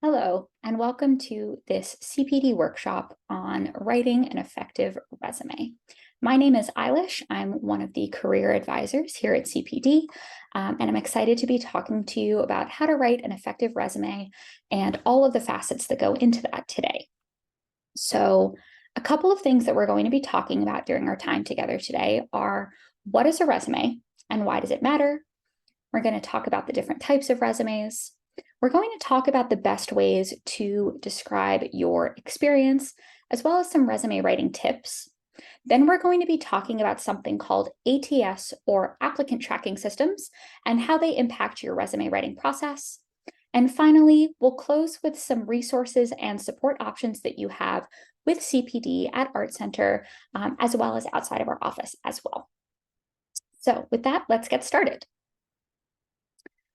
Hello, and welcome to this CPD workshop on writing an effective resume. My name is Eilish. I'm one of the career advisors here at CPD, and I'm excited to be talking to you about how to write an effective resume and all of the facets that go into that today. So, a couple of things that we're going to be talking about during our time together today are what is a resume and why does it matter? We're going to talk about the different types of resumes. We're going to talk about the best ways to describe your experience, as well as some resume writing tips. Then we're going to be talking about something called ATS, or applicant tracking systems, and how they impact your resume writing process. And finally, we'll close with some resources and support options that you have with CPD at Art Center, as well as outside of our office as well. So with that, let's get started.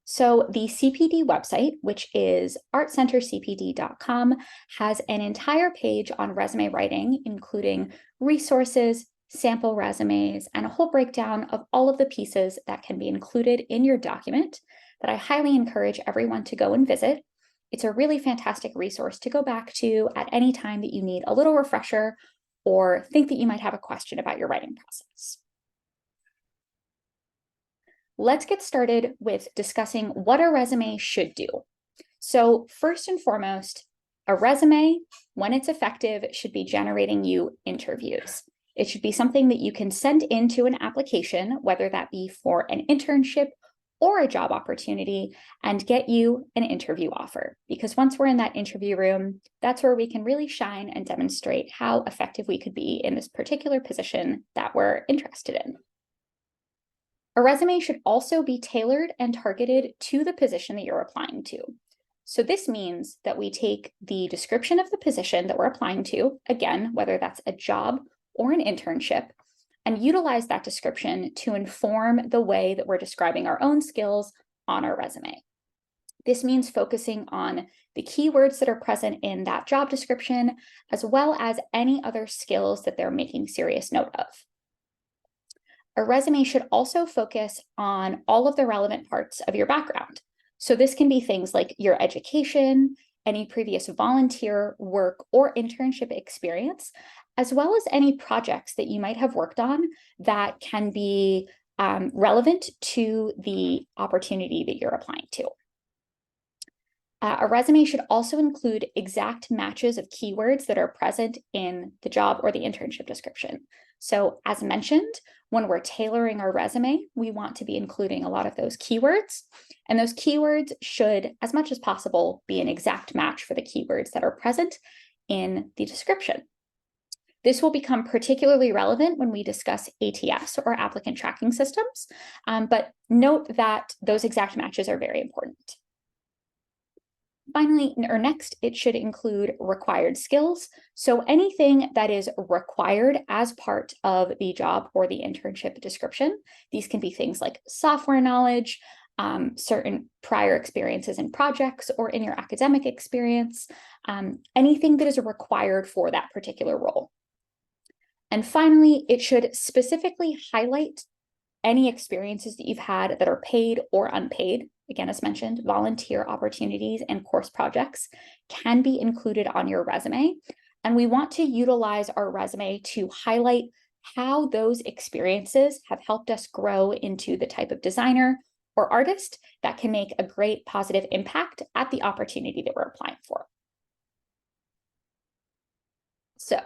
So the CPD website, which is artcentercpd.com, has an entire page on resume writing, including resources, sample resumes, and a whole breakdown of all of the pieces that can be included in your document that I highly encourage everyone to go and visit. It's a really fantastic resource to go back to at any time that you need a little refresher or think that you might have a question about your writing process. Let's get started with discussing what a resume should do. So first and foremost, a resume, when it's effective, should be generating you interviews. It should be something that you can send into an application, whether that be for an internship or a job opportunity, and get you an interview offer. Because once we're in that interview room, that's where we can really shine and demonstrate how effective we could be in this particular position that we're interested in. A resume should also be tailored and targeted to the position that you're applying to. So this means that we take the description of the position that we're applying to, again, whether that's a job or an internship, and utilize that description to inform the way that we're describing our own skills on our resume. This means focusing on the keywords that are present in that job description, as well as any other skills that they're making serious note of. A resume should also focus on all of the relevant parts of your background. So this can be things like your education, any previous volunteer work or internship experience, as well as any projects that you might have worked on that can be relevant to the opportunity that you're applying to. A resume should also include exact matches of keywords that are present in the job or the internship description. So as mentioned, when we're tailoring our resume, we want to be including a lot of those keywords, and those keywords should, as much as possible, be an exact match for the keywords that are present in the description. This will become particularly relevant when we discuss ATS, or applicant tracking systems, but note that those exact matches are very important. Finally, or next, it should include required skills. So anything that is required as part of the job or the internship description. These can be things like software knowledge, certain prior experiences in projects or in your academic experience, anything that is required for that particular role. And finally, it should specifically highlight any experiences that you've had that are paid or unpaid. Again, as mentioned, volunteer opportunities and course projects can be included on your resume. And we want to utilize our resume to highlight how those experiences have helped us grow into the type of designer or artist that can make a great positive impact at the opportunity that we're applying for. So,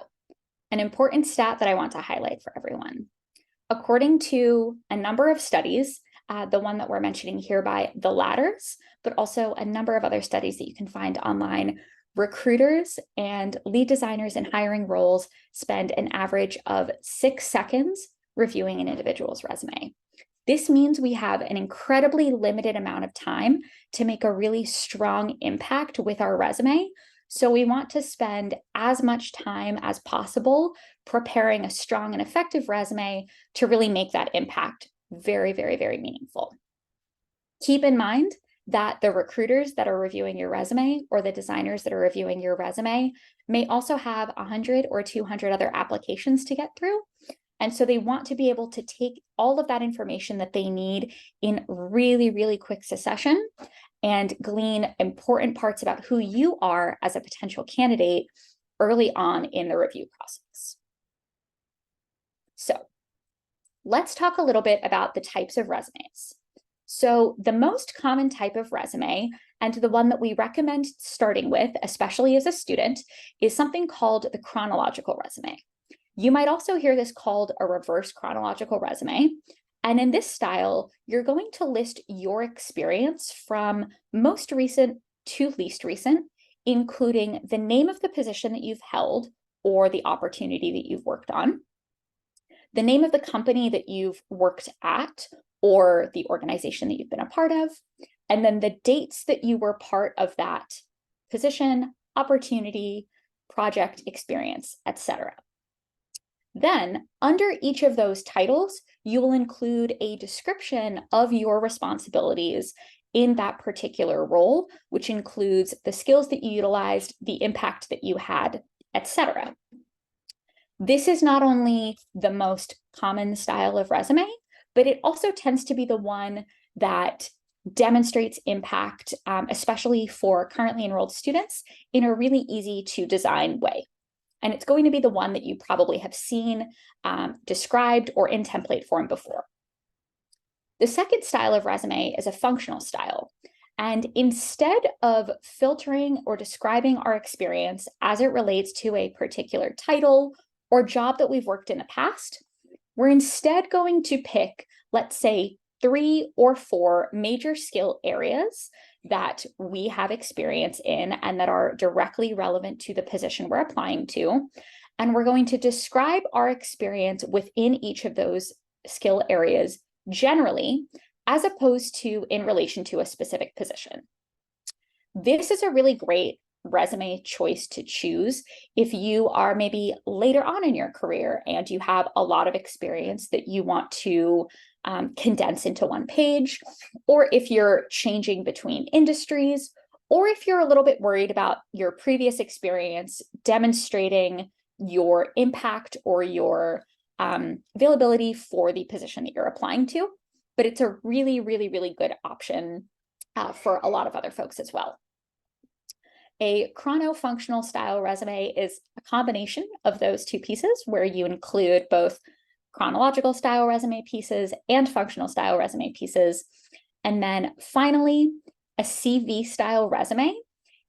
an important stat that I want to highlight for everyone. According to a number of studies, the one that we're mentioning here by The Ladders, but also a number of other studies that you can find online, recruiters and lead designers in hiring roles spend an average of 6 seconds reviewing an individual's resume. This means we have an incredibly limited amount of time to make a really strong impact with our resume. So we want to spend as much time as possible preparing a strong and effective resume to really make that impact very, very, very meaningful. Keep in mind that the recruiters that are reviewing your resume or the designers that are reviewing your resume may also have 100 or 200 other applications to get through. And so they want to be able to take all of that information that they need in really, really quick succession and glean important parts about who you are as a potential candidate early on in the review process. So let's talk a little bit about the types of resumes. So the most common type of resume, and the one that we recommend starting with, especially as a student, is something called the chronological resume. You might also hear this called a reverse chronological resume. And in this style, you're going to list your experience from most recent to least recent, including the name of the position that you've held or the opportunity that you've worked on, the name of the company that you've worked at or the organization that you've been a part of, and then the dates that you were part of that position, opportunity, project, experience, etc. Then, under each of those titles, you will include a description of your responsibilities in that particular role, which includes the skills that you utilized, the impact that you had, etc. This is not only the most common style of resume, but it also tends to be the one that demonstrates impact, especially for currently enrolled students, in a really easy to design way. And it's going to be the one that you probably have seen described or in template form before. The second style of resume is a functional style. And instead of filtering or describing our experience as it relates to a particular title or job that we've worked in the past, we're instead going to pick, let's say, 3 or 4 major skill areas that we have experience in and that are directly relevant to the position we're applying to. And we're going to describe our experience within each of those skill areas generally, as opposed to in relation to a specific position. This is a really great resume choice to choose if you are maybe later on in your career and you have a lot of experience that you want to condense into one page, or if you're changing between industries, or if you're a little bit worried about your previous experience demonstrating your impact or your availability for the position that you're applying to. But it's a really, really, really good option for a lot of other folks as well. A chrono-functional style resume is a combination of those two pieces where you include both chronological style resume pieces and functional style resume pieces. And then finally, a CV style resume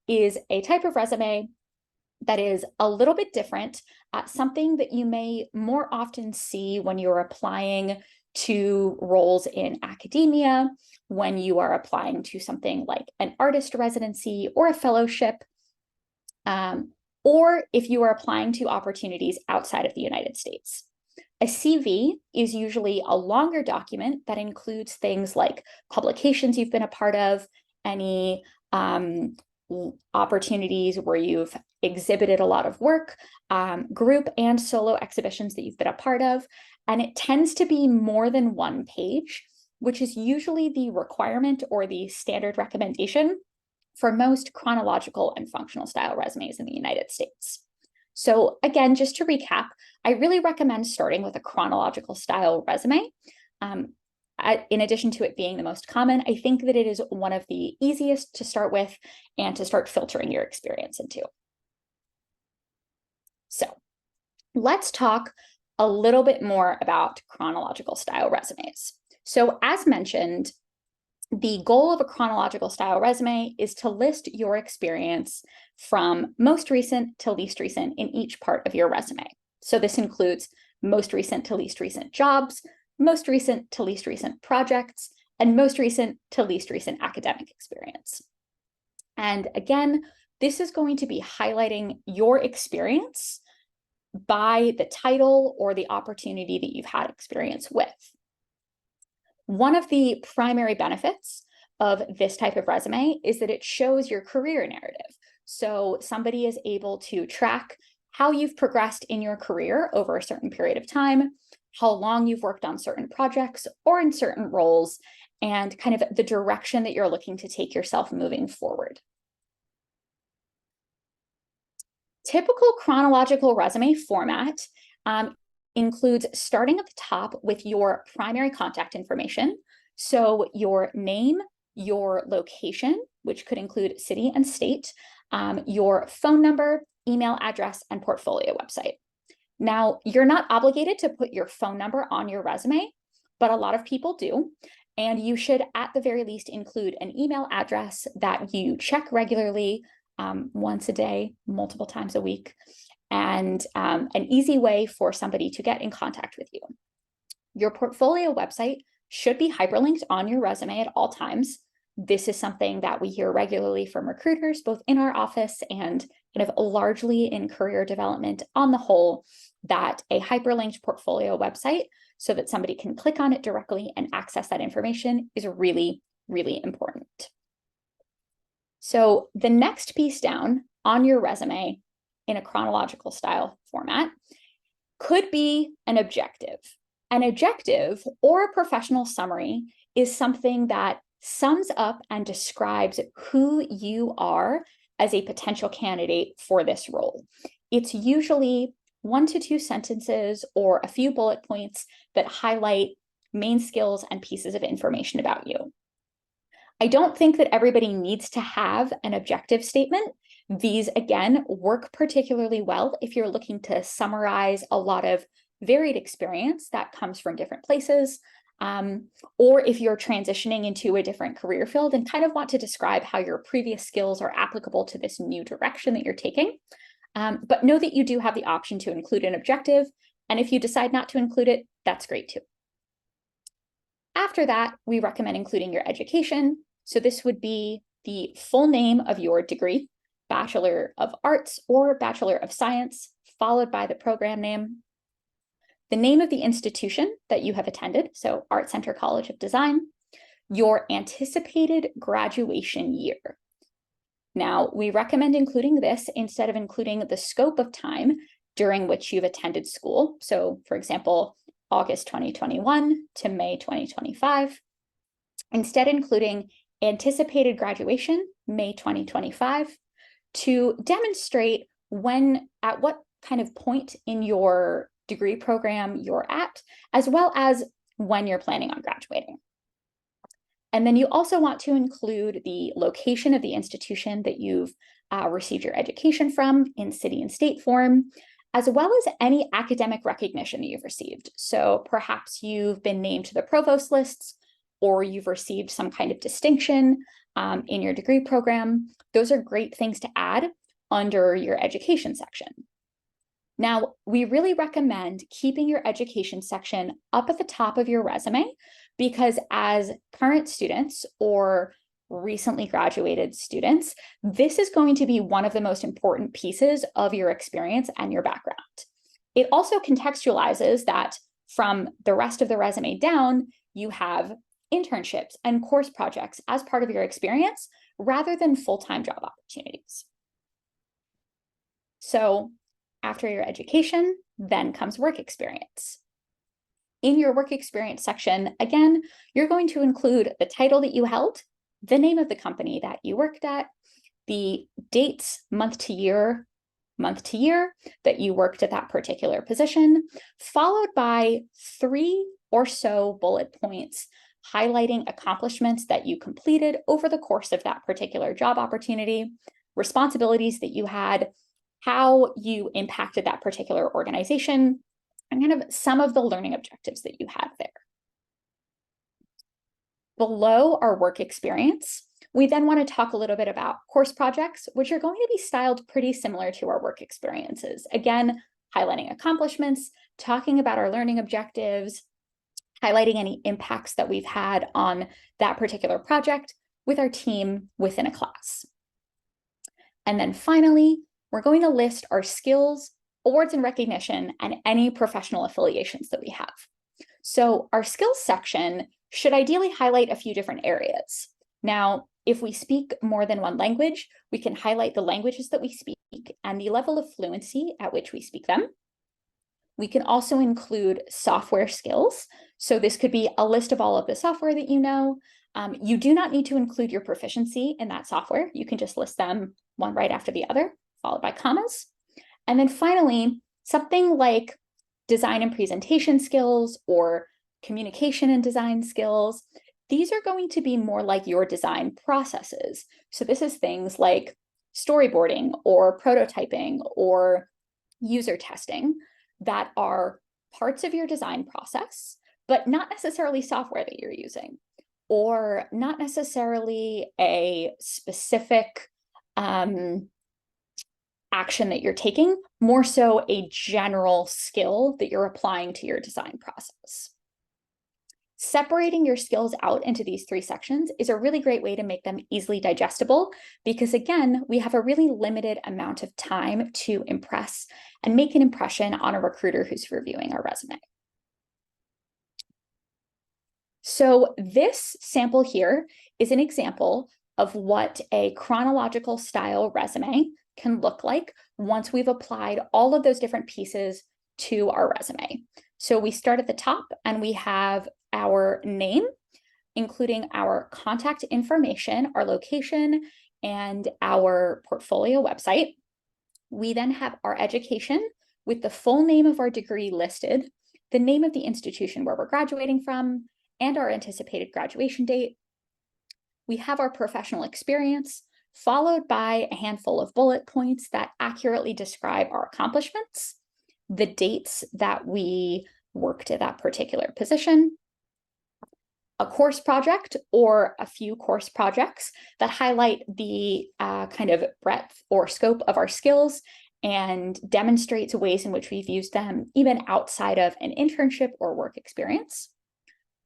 is a type of resume that is a little bit different, something that you may more often see when you're applying to roles in academia, when you are applying to something like an artist residency or a fellowship, or if you are applying to opportunities outside of the United States. A CV is usually a longer document that includes things like publications you've been a part of, any opportunities where you've exhibited a lot of work, group and solo exhibitions that you've been a part of, and it tends to be more than one page, which is usually the requirement or the standard recommendation for most chronological and functional style resumes in the United States. So again, just to recap, I really recommend starting with a chronological style resume. In addition to it being the most common, I think that it is one of the easiest to start with and to start filtering your experience into. So let's talk a little bit more about chronological style resumes. So as mentioned, the goal of a chronological style resume is to list your experience from most recent to least recent in each part of your resume. So this includes most recent to least recent jobs, most recent to least recent projects, and most recent to least recent academic experience. And again, this is going to be highlighting your experience by the title or the opportunity that you've had experience with. One of the primary benefits of this type of resume is that it shows your career narrative. So somebody is able to track how you've progressed in your career over a certain period of time, how long you've worked on certain projects or in certain roles, and kind of the direction that you're looking to take yourself moving forward. Typical chronological resume format includes starting at the top with your primary contact information. So your name, your location, which could include city and state, your phone number, email address, and portfolio website. Now, you're not obligated to put your phone number on your resume, but a lot of people do. And you should, at the very least, include an email address that you check regularly, once a day, multiple times a week, and an easy way for somebody to get in contact with you. Your portfolio website should be hyperlinked on your resume at all times. This is something that we hear regularly from recruiters, both in our office and kind of largely in career development on the whole, that a hyperlinked portfolio website so that somebody can click on it directly and access that information is really, really important. So the next piece down on your resume in a chronological style format could be an objective. An objective or a professional summary is something that sums up and describes who you are as a potential candidate for this role. It's usually 1 to 2 sentences or a few bullet points that highlight main skills and pieces of information about you. I don't think that everybody needs to have an objective statement. These, again, work particularly well if you're looking to summarize a lot of varied experience that comes from different places, or if you're transitioning into a different career field and kind of want to describe how your previous skills are applicable to this new direction that you're taking. But know that you do have the option to include an objective, and if you decide not to include it, that's great too. After that, we recommend including your education. So this would be the full name of your degree, Bachelor of Arts or Bachelor of Science, followed by the program name, the name of the institution that you have attended, so Art Center College of Design, your anticipated graduation year. Now, we recommend including this instead of including the scope of time during which you've attended school. So, for example, August 2021 to May 2025. Instead, including anticipated graduation, May 2025, to demonstrate at what kind of point in your degree program you're at, as well as when you're planning on graduating. And then you also want to include the location of the institution that you've received your education from in city and state form, as well as any academic recognition that you've received. So perhaps you've been named to the provost lists, or you've received some kind of distinction in your degree program. Those are great things to add under your education section. Now, we really recommend keeping your education section up at the top of your resume, because as current students or recently graduated students, this is going to be one of the most important pieces of your experience and your background. It also contextualizes that from the rest of the resume down, you have internships and course projects as part of your experience rather than full-time job opportunities. So after your education, then comes work experience. In your work experience section, again, you're going to include the title that you held, the name of the company that you worked at, the dates, month to year that you worked at that particular position, followed by 3 or so bullet points highlighting accomplishments that you completed over the course of that particular job opportunity, responsibilities that you had, how you impacted that particular organization, and kind of some of the learning objectives that you had there. Below our work experience, we then want to talk a little bit about course projects, which are going to be styled pretty similar to our work experiences. Again, highlighting accomplishments, talking about our learning objectives, highlighting any impacts that we've had on that particular project with our team within a class. And then finally, we're going to list our skills, awards and recognition, and any professional affiliations that we have. So our skills section should ideally highlight a few different areas. Now, if we speak more than one language, we can highlight the languages that we speak and the level of fluency at which we speak them. We can also include software skills. So this could be a list of all of the software that you know. You do not need to include your proficiency in that software. You can just list them one right after the other, followed by commas. And then finally, something like design and presentation skills or communication and design skills. these are going to be more like your design processes. So this is things like storyboarding or prototyping or user testing that are parts of your design process, but not necessarily software that you're using, or not necessarily a specific action that you're taking, more so a general skill that you're applying to your design process. Separating your skills out into these 3 sections is a really great way to make them easily digestible, because again, we have a really limited amount of time to impress and make an impression on a recruiter who's reviewing our resume. So this sample here is an example of what a chronological style resume can look like once we've applied all of those different pieces to our resume. So we start at the top and we have our name, including our contact information, our location, and our portfolio website. We then have our education with the full name of our degree listed, the name of the institution where we're graduating from, and our anticipated graduation date. We have our professional experience, followed by a handful of bullet points that accurately describe our accomplishments, the dates that we worked at that particular position, a course project or a few course projects that highlight the kind of breadth or scope of our skills and demonstrates ways in which we've used them even outside of an internship or work experience.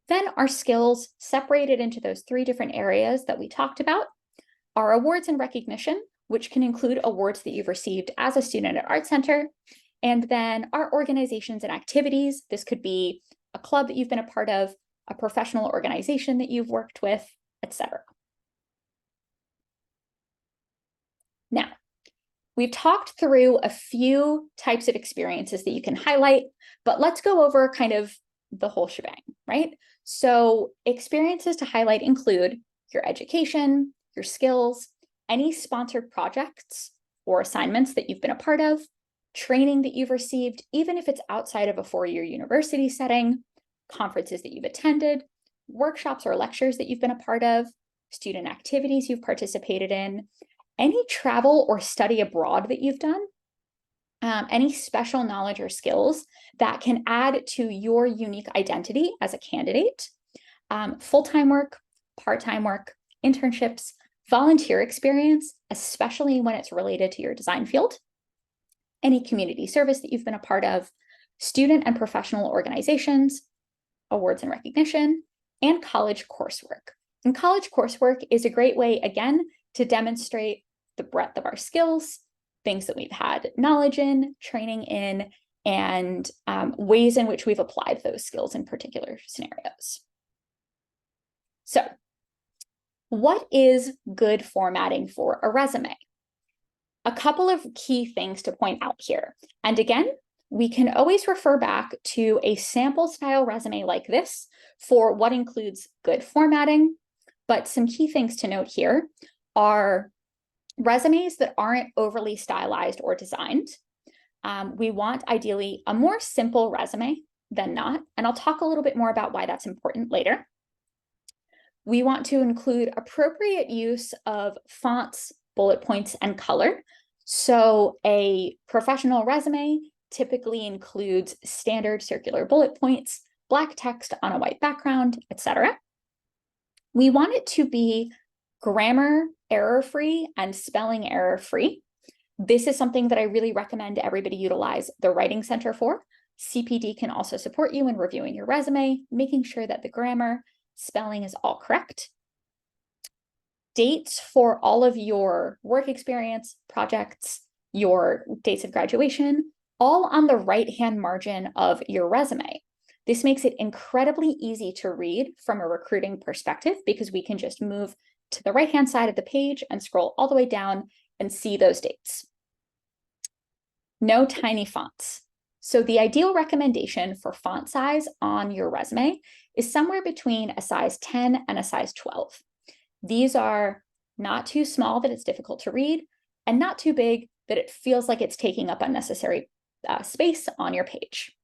Then our skills separated into those 3 different areas that we talked about, our awards and recognition, which can include awards that you've received as a student at Art Center, and then our organizations and activities. This could be a club that you've been a part of, a professional organization that you've worked with, etc. Now, we've talked through a few types of experiences that you can highlight, but let's go over kind of the whole shebang, right? So experiences to highlight include your education, your skills, any sponsored projects or assignments that you've been a part of, training that you've received, even if it's outside of a 4-year university setting, conferences that you've attended, workshops or lectures that you've been a part of, student activities you've participated in, any travel or study abroad that you've done, any special knowledge or skills that can add to your unique identity as a candidate, full-time work, part-time work, internships, volunteer experience, especially when it's related to your design field, any community service that you've been a part of, student and professional organizations, awards and recognition, and college coursework. And college coursework is a great way, again, to demonstrate the breadth of our skills, things that we've had knowledge in, training in, and ways in which we've applied those skills in particular scenarios. So, what is good formatting for a resume? A couple of key things to point out here. And again, we can always refer back to a sample style resume like this for what includes good formatting. But some key things to note here are resumes that aren't overly stylized or designed. We want ideally a more simple resume than not, and I'll talk a little bit more about why that's important later. We want to include appropriate use of fonts, bullet points, and color. So a professional resume typically includes standard circular bullet points, black text on a white background, etc. We want it to be grammar error-free and spelling error-free. This is something that I really recommend everybody utilize the Writing Center for. CPD can also support you in reviewing your resume, making sure that the grammar, spelling is all correct. Dates for all of your work experience, projects, your dates of graduation, all on the right-hand margin of your resume. This makes it incredibly easy to read from a recruiting perspective because we can just move to the right-hand side of the page and scroll all the way down and see those dates. No tiny fonts. So the ideal recommendation for font size on your resume is somewhere between a size 10 and a size 12. These are not too small that it's difficult to read and not too big that it feels like it's taking up unnecessary space on your page.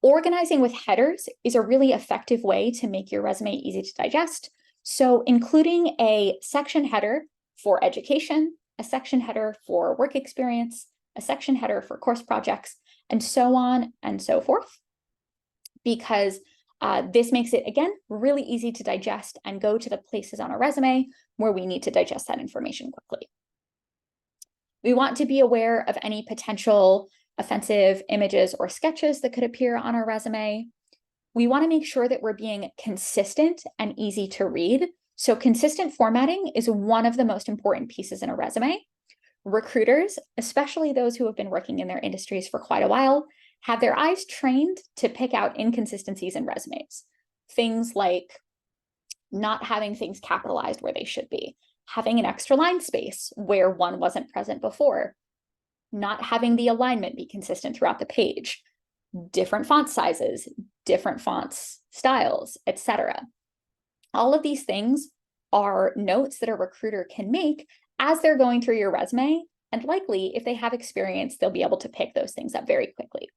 Organizing with headers is a really effective way to make your resume easy to digest. So including a section header for education, a section header for work experience, a section header for course projects, and so on and so forth, because this makes it, again, really easy to digest and go to the places on a resume where we need to digest that information quickly. We want to be aware of any potential offensive images or sketches that could appear on our resume. We want to make sure that we're being consistent and easy to read. So consistent formatting is one of the most important pieces in a resume. Recruiters, especially those who have been working in their industries for quite a while, have their eyes trained to pick out inconsistencies in resumes. Things like not having things capitalized where they should be, having an extra line space where one wasn't present before, not having the alignment be consistent throughout the page, different font sizes, different fonts, styles, etc. All of these things are notes that a recruiter can make as they're going through your resume, and likely if they have experience, they'll be able to pick those things up very quickly.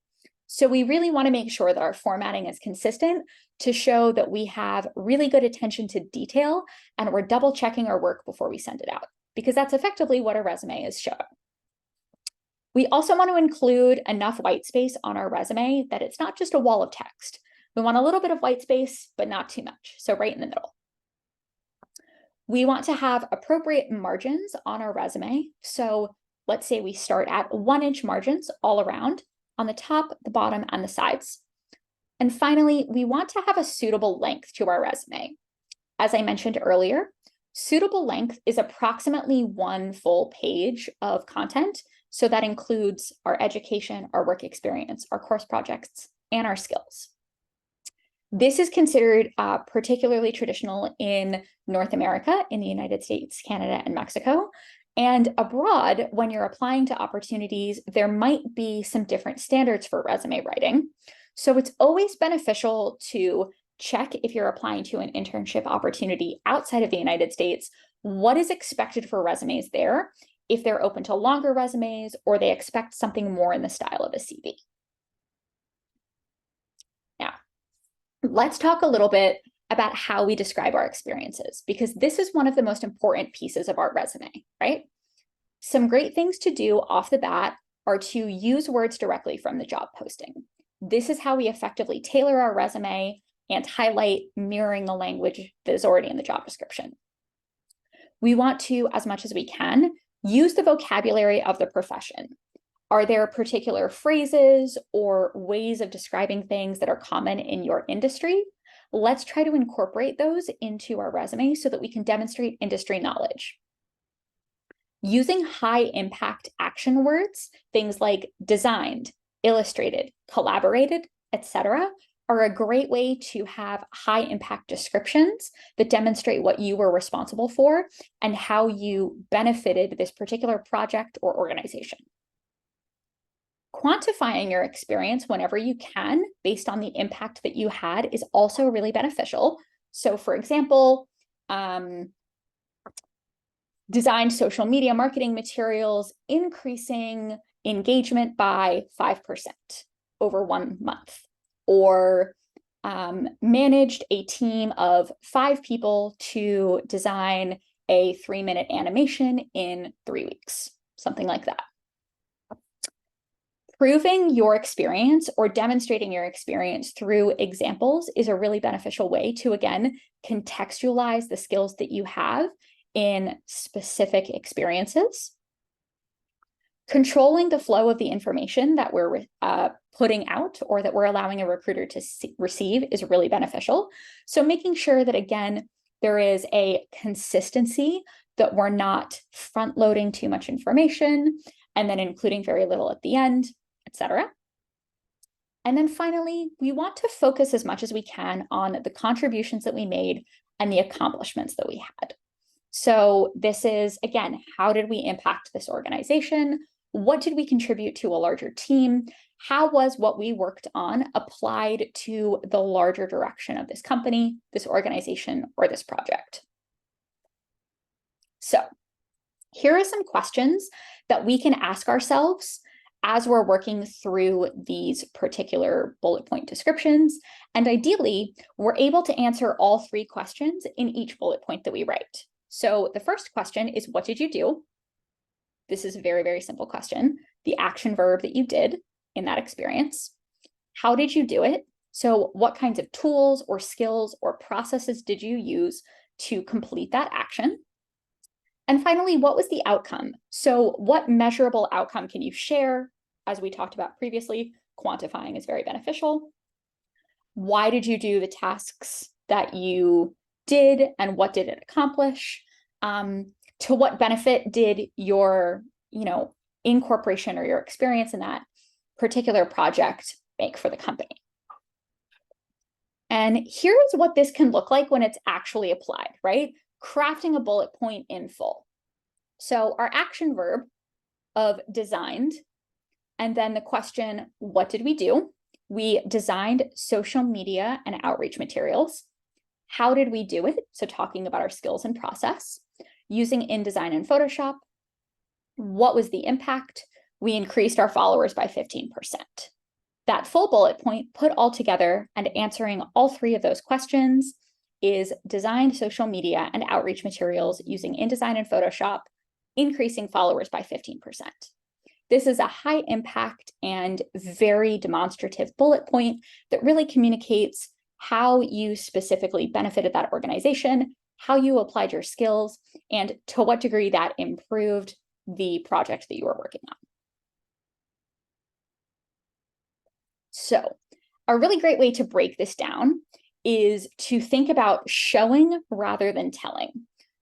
So we really want to make sure that our formatting is consistent to show that we have really good attention to detail and we're double checking our work before we send it out, because that's effectively what a resume is showing. We also want to include enough white space on our resume that it's not just a wall of text. We want a little bit of white space, but not too much, so right in the middle. We want to have appropriate margins on our resume. So let's say we start at 1-inch margins all around on the top, the bottom, and the sides. And finally, we want to have a suitable length to our resume. As I mentioned earlier, suitable length is approximately 1 full page of content. So that includes our education, our work experience, our course projects, and our skills. This is considered particularly traditional in North America, in the United States, Canada, and Mexico. And abroad, when you're applying to opportunities, there might be some different standards for resume writing. So it's always beneficial to check, if you're applying to an internship opportunity outside of the United States, what is expected for resumes there, if they're open to longer resumes or they expect something more in the style of a CV. Now, let's talk a little bit about how we describe our experiences, because this is one of the most important pieces of our resume, right? Some great things to do off the bat are to use words directly from the job posting. This is how we effectively tailor our resume and highlight, mirroring the language that is already in the job description. We want to, as much as we can, use the vocabulary of the profession. Are there particular phrases or ways of describing things that are common in your industry? Let's try to incorporate those into our resume so that we can demonstrate industry knowledge. Using high impact action words, things like designed, illustrated, collaborated, etc., are a great way to have high impact descriptions that demonstrate what you were responsible for and how you benefited this particular project or organization. Quantifying your experience whenever you can, based on the impact that you had, is also really beneficial. So for example, designed social media marketing materials, increasing engagement by 5% over 1 month, or managed a team of 5 people to design a 3-minute animation in 3 weeks, something like that. Proving your experience or demonstrating your experience through examples is a really beneficial way to, again, contextualize the skills that you have in specific experiences. Controlling the flow of the information that we're putting out or that we're allowing a recruiter to receive is really beneficial. So making sure that, again, there is a consistency, that we're not front loading too much information and then including very little at the end, etc. And then finally, we want to focus as much as we can on the contributions that we made and the accomplishments that we had. So this is, again, how did we impact this organization? What did we contribute to a larger team? How was what we worked on applied to the larger direction of this company, this organization, or this project? So here are some questions that we can ask ourselves as we're working through these particular bullet point descriptions. And ideally, we're able to answer all three questions in each bullet point that we write. So the first question is, what did you do? This is a very, very simple question. The action verb that you did in that experience. How did you do it? So what kinds of tools or skills or processes did you use to complete that action? And finally, what was the outcome? So what measurable outcome can you share? As we talked about previously, quantifying is very beneficial. Why did you do the tasks that you did and what did it accomplish? To what benefit did your, incorporation or your experience in that particular project make for the company? And here's what this can look like when it's actually applied, right? Crafting a bullet point in full. So our action verb of designed, and then the question, what did we do? We designed social media and outreach materials. How did we do it? So talking about our skills and process, using InDesign and Photoshop. What was the impact? We increased our followers by 15%. That full bullet point put all together and answering all three of those questions is designed social media and outreach materials using InDesign and Photoshop, increasing followers by 15%. This is a high impact and very demonstrative bullet point that really communicates how you specifically benefited that organization, how you applied your skills, and to what degree that improved the project that you were working on. So a really great way to break this down is to think about showing rather than telling.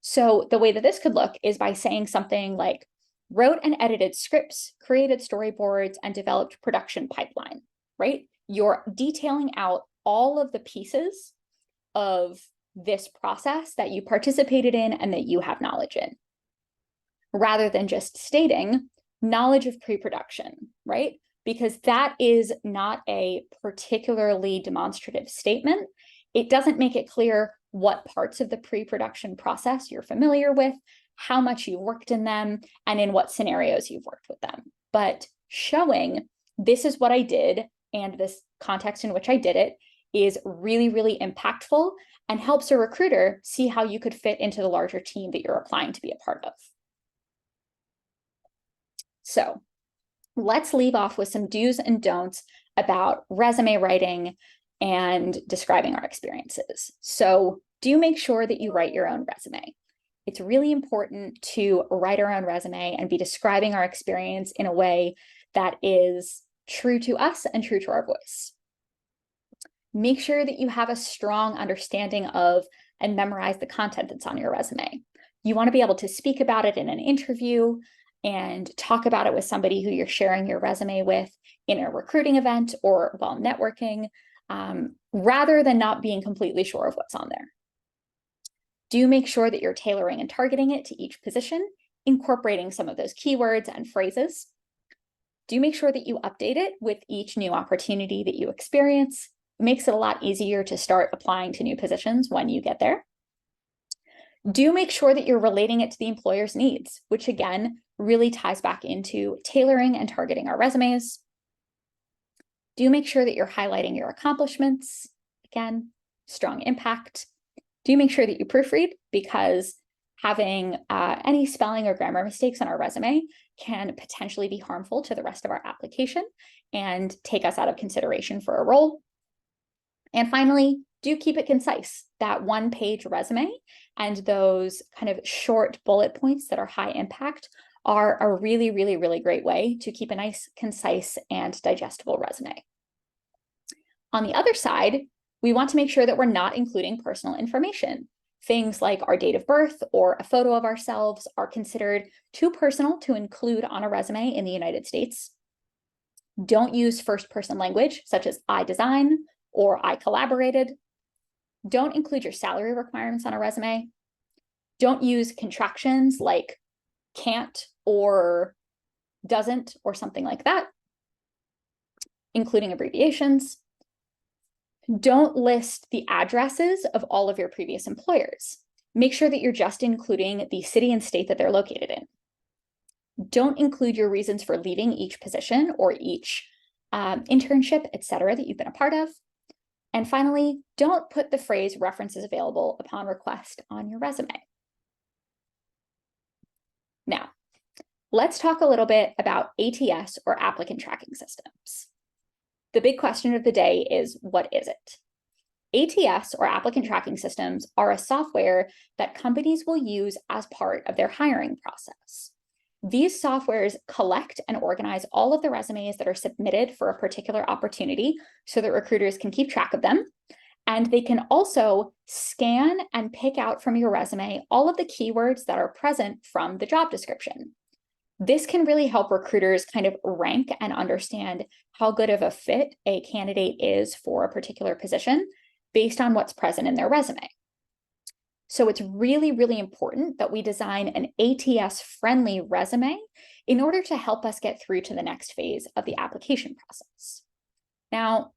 So the way that this could look is by saying something like, wrote and edited scripts, created storyboards, and developed production pipeline, right? You're detailing out all of the pieces of this process that you participated in and that you have knowledge in, rather than just stating knowledge of pre-production, right? Because that is not a particularly demonstrative statement. It doesn't make it clear what parts of the pre-production process you're familiar with, how much you've worked in them, and in what scenarios you've worked with them. But showing this is what I did and this context in which I did it is really, really impactful and helps a recruiter see how you could fit into the larger team that you're applying to be a part of. So let's leave off with some do's and don'ts about resume writing and describing our experiences. So do make sure that you write your own resume. It's really important to write our own resume and be describing our experience in a way that is true to us and true to our voice. Make sure that you have a strong understanding of and memorize the content that's on your resume. You want to be able to speak about it in an interview and talk about it with somebody who you're sharing your resume with in a recruiting event or while networking, rather than not being completely sure of what's on there. Do make sure that you're tailoring and targeting it to each position, incorporating some of those keywords and phrases. Do make sure that you update it with each new opportunity that you experience. It makes it a lot easier to start applying to new positions when you get there. Do make sure that you're relating it to the employer's needs, which again, really ties back into tailoring and targeting our resumes. Do make sure that you're highlighting your accomplishments. Again, strong impact. Do make sure that you proofread, because having any spelling or grammar mistakes on our resume can potentially be harmful to the rest of our application and take us out of consideration for a role. And finally, do keep it concise. That one-page resume and those kind of short bullet points that are high impact are a really, really, really great way to keep a nice, concise, and digestible resume. On the other side, we want to make sure that we're not including personal information. Things like our date of birth or a photo of ourselves are considered too personal to include on a resume in the United States. Don't use first-person language, such as I design or I collaborated. Don't include your salary requirements on a resume. Don't use contractions like can't or doesn't or something like that, including abbreviations. Don't list the addresses of all of your previous employers. Make sure that you're just including the city and state that they're located in. Don't include your reasons for leaving each position or each internship, etc., that you've been a part of. And finally, don't put the phrase references available upon request on your resume. Now, let's talk a little bit about ATS, or applicant tracking systems. The big question of the day is, what is it? ATS, or applicant tracking systems, are a software that companies will use as part of their hiring process. These softwares collect and organize all of the resumes that are submitted for a particular opportunity so that recruiters can keep track of them. And they can also scan and pick out from your resume all of the keywords that are present from the job description. This can really help recruiters kind of rank and understand how good of a fit a candidate is for a particular position based on what's present in their resume. So it's really, really important that we design an ATS-friendly resume in order to help us get through to the next phase of the application process. Now,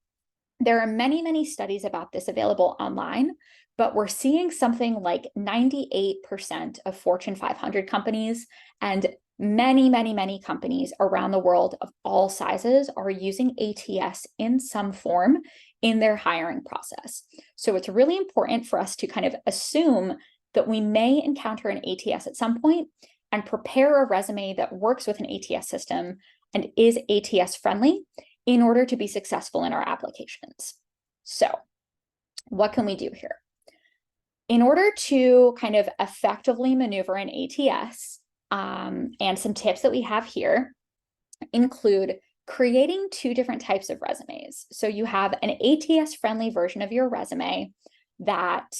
there are many, many studies about this available online, but we're seeing something like 98% of Fortune 500 companies and many, many, many companies around the world of all sizes are using ATS in some form in their hiring process. So it's really important for us to kind of assume that we may encounter an ATS at some point and prepare a resume that works with an ATS system and is ATS friendly in order to be successful in our applications. So what can we do here? In order to kind of effectively maneuver an ATS, and some tips that we have here include creating two different types of resumes. So you have an ATS-friendly version of your resume that,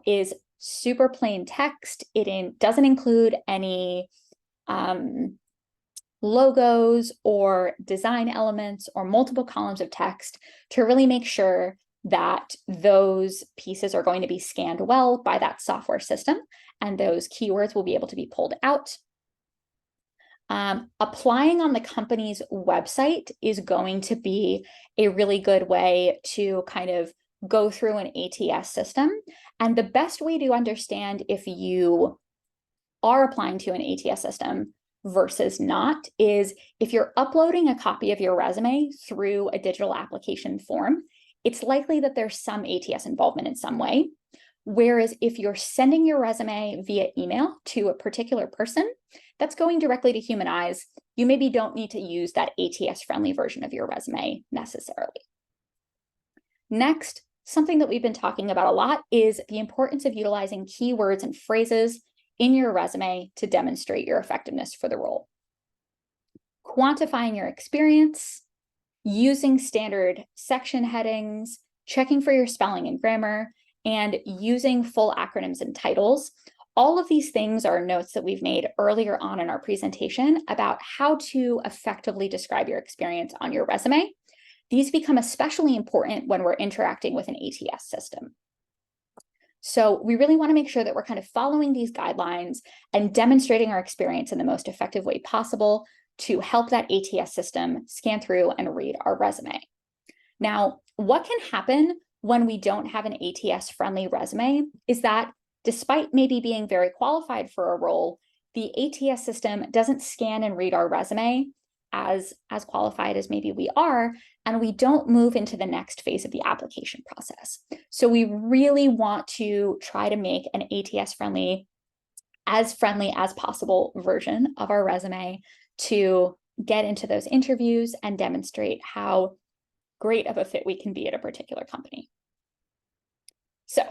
is super plain text. It doesn't include any logos or design elements or multiple columns of text to really make sure that those pieces are going to be scanned well by that software system, and those keywords will be able to be pulled out. Applying on the company's website is going to be a really good way to kind of go through an ATS system. And the best way to understand if you are applying to an ATS system versus not is if you're uploading a copy of your resume through a digital application form, it's likely that there's some ATS involvement in some way. Whereas if you're sending your resume via email to a particular person, that's going directly to human eyes. You maybe don't need to use that ATS-friendly version of your resume necessarily. Next, something that we've been talking about a lot is the importance of utilizing keywords and phrases in your resume to demonstrate your effectiveness for the role. Quantifying your experience, using standard section headings, checking for your spelling and grammar, and using full acronyms and titles. All of these things are notes that we've made earlier on in our presentation about how to effectively describe your experience on your resume. These become especially important when we're interacting with an ATS system. So we really want to make sure that we're kind of following these guidelines and demonstrating our experience in the most effective way possible to help that ATS system scan through and read our resume. Now, what can happen when we don't have an ATS-friendly resume is that despite maybe being very qualified for a role, the ATS system doesn't scan and read our resume as qualified as maybe we are, and we don't move into the next phase of the application process. So we really want to try to make an ATS-friendly as possible version of our resume to get into those interviews and demonstrate how great of a fit we can be at a particular company. So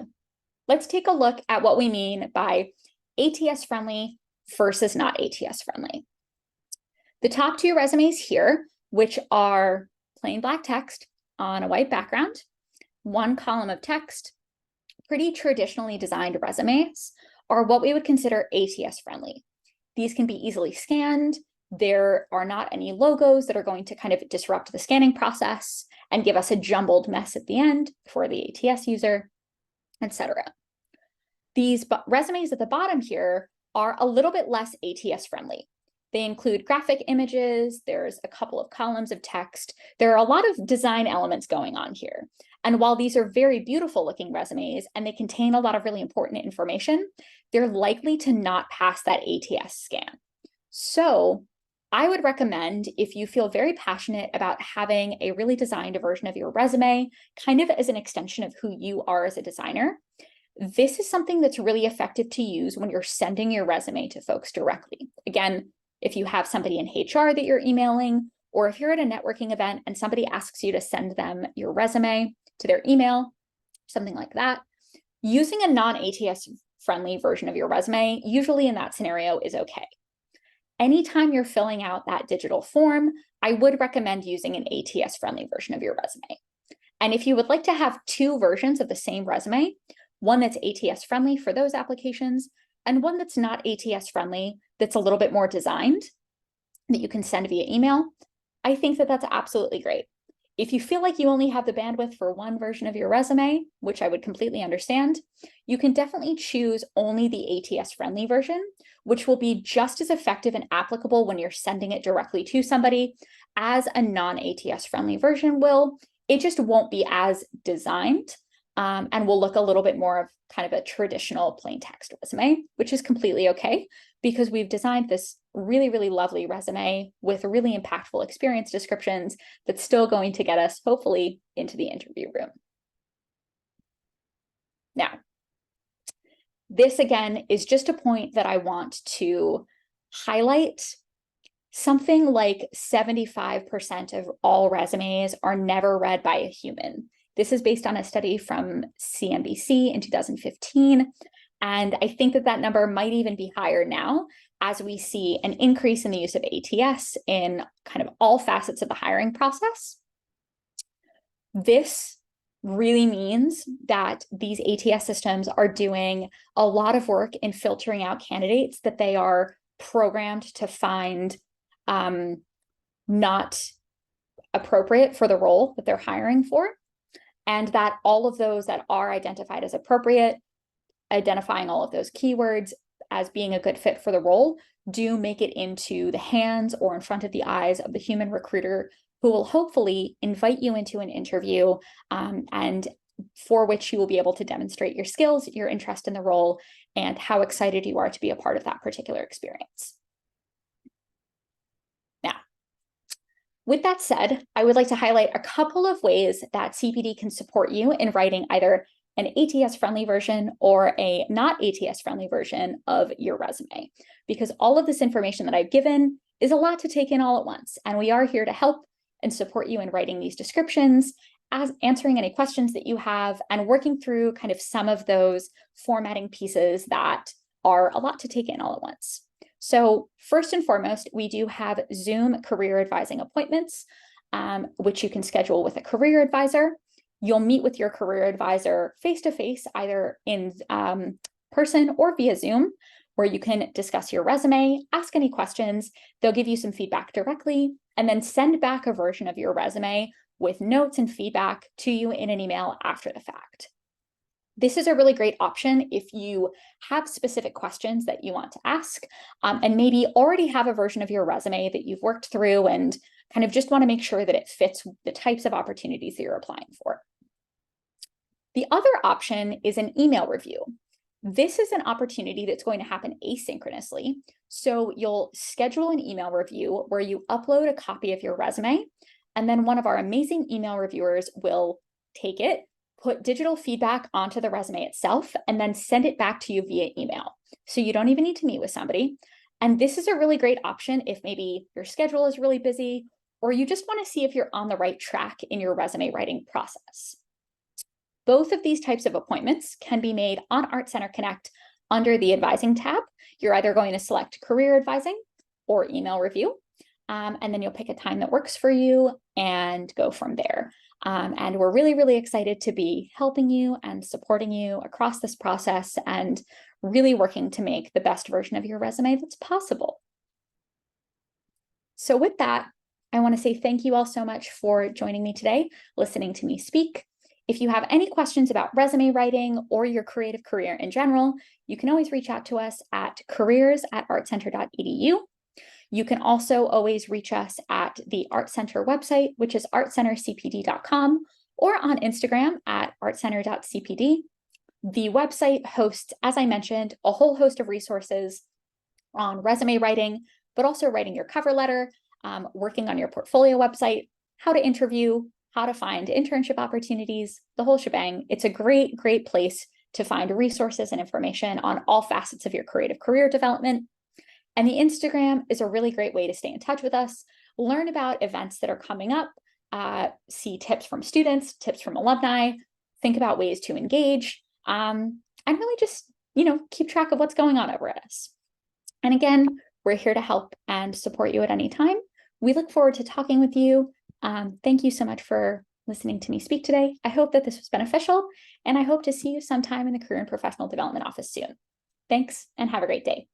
let's take a look at what we mean by ATS-friendly versus not ATS-friendly. The top two resumes here, which are plain black text on a white background, one column of text, pretty traditionally designed resumes, are what we would consider ATS-friendly. These can be easily scanned. There are not any logos that are going to kind of disrupt the scanning process and give us a jumbled mess at the end for the ATS user, etc. These resumes at the bottom here are a little bit less ATS-friendly. They include graphic images, there's a couple of columns of text. There are a lot of design elements going on here. And while these are very beautiful looking resumes and they contain a lot of really important information, they're likely to not pass that ATS scan. So I would recommend, if you feel very passionate about having a really designed version of your resume, kind of as an extension of who you are as a designer, this is something that's really effective to use when you're sending your resume to folks directly. Again, if you have somebody in HR that you're emailing, or if you're at a networking event and somebody asks you to send them your resume to their email, something like that, using a non-ATS friendly version of your resume, usually in that scenario, is okay. Anytime you're filling out that digital form, I would recommend using an ATS friendly version of your resume. And if you would like to have two versions of the same resume, one that's ATS friendly for those applications, and one that's not ATS friendly, that's a little bit more designed, that you can send via email, I think that that's absolutely great. If you feel like you only have the bandwidth for one version of your resume, which I would completely understand, you can definitely choose only the ATS friendly version, which will be just as effective and applicable when you're sending it directly to somebody as a non-ATS friendly version will. It just won't be as designed, and will look a little bit more of kind of a traditional plain text resume, which is completely okay, because we've designed this really, really lovely resume with really impactful experience descriptions that's still going to get us, hopefully, into the interview room. Now, this again is just a point that I want to highlight. Something like 75% of all resumes are never read by a human. This is based on a study from CNBC in 2015. And I think that that number might even be higher now, as we see an increase in the use of ATS in kind of all facets of the hiring process. This really means that these ATS systems are doing a lot of work in filtering out candidates that they are programmed to find not appropriate for the role that they're hiring for, and that all of those that are identified as appropriate, identifying all of those keywords as being a good fit for the role, do make it into the hands or in front of the eyes of the human recruiter, who will hopefully invite you into an interview, and for which you will be able to demonstrate your skills, your interest in the role, and how excited you are to be a part of that particular experience. Now, with that said, I would like to highlight a couple of ways that CPD can support you in writing either an ATS-friendly version or a not ATS-friendly version of your resume, because all of this information that I've given is a lot to take in all at once, and we are here to help and support you in writing these descriptions, as answering any questions that you have, and working through kind of some of those formatting pieces that are a lot to take in all at once. So first and foremost, we do have Zoom career advising appointments, which you can schedule with a career advisor. You'll meet with your career advisor face-to-face, either in person or via Zoom, where you can discuss your resume, ask any questions. They'll give you some feedback directly, and then send back a version of your resume with notes and feedback to you in an email after the fact. This is a really great option if you have specific questions that you want to ask, and maybe already have a version of your resume that you've worked through and kind of just want to make sure that it fits the types of opportunities that you're applying for. The other option is an email review. This is an opportunity that's going to happen asynchronously. So you'll schedule an email review where you upload a copy of your resume, and then one of our amazing email reviewers will take it, put digital feedback onto the resume itself, and then send it back to you via email. So you don't even need to meet with somebody. And this is a really great option if maybe your schedule is really busy, or you just want to see if you're on the right track in your resume writing process. Both of these types of appointments can be made on Art Center Connect under the Advising tab. You're either going to select Career Advising or Email Review, and then you'll pick a time that works for you and go from there. And we're really, really excited to be helping you and supporting you across this process and really working to make the best version of your resume that's possible. So with that, I want to say thank you all so much for joining me today, listening to me speak. If you have any questions about resume writing or your creative career in general, you can always reach out to us at careers@artcenter.edu. You can also always reach us at the Art Center website, which is artcentercpd.com, or on Instagram at artcenter.cpd. The website hosts, as I mentioned, a whole host of resources on resume writing, but also writing your cover letter, working on your portfolio website, how to interview, how to find internship opportunities, the whole shebang. It's a great, great place to find resources and information on all facets of your creative career development. And the Instagram is a really great way to stay in touch with us, learn about events that are coming up, see tips from students, tips from alumni, think about ways to engage, and really just, keep track of what's going on over at us. And again, we're here to help and support you at any time. We look forward to talking with you. Thank you so much for listening to me speak today. I hope that this was beneficial, and I hope to see you sometime in the Career and Professional Development Office soon. Thanks, and have a great day.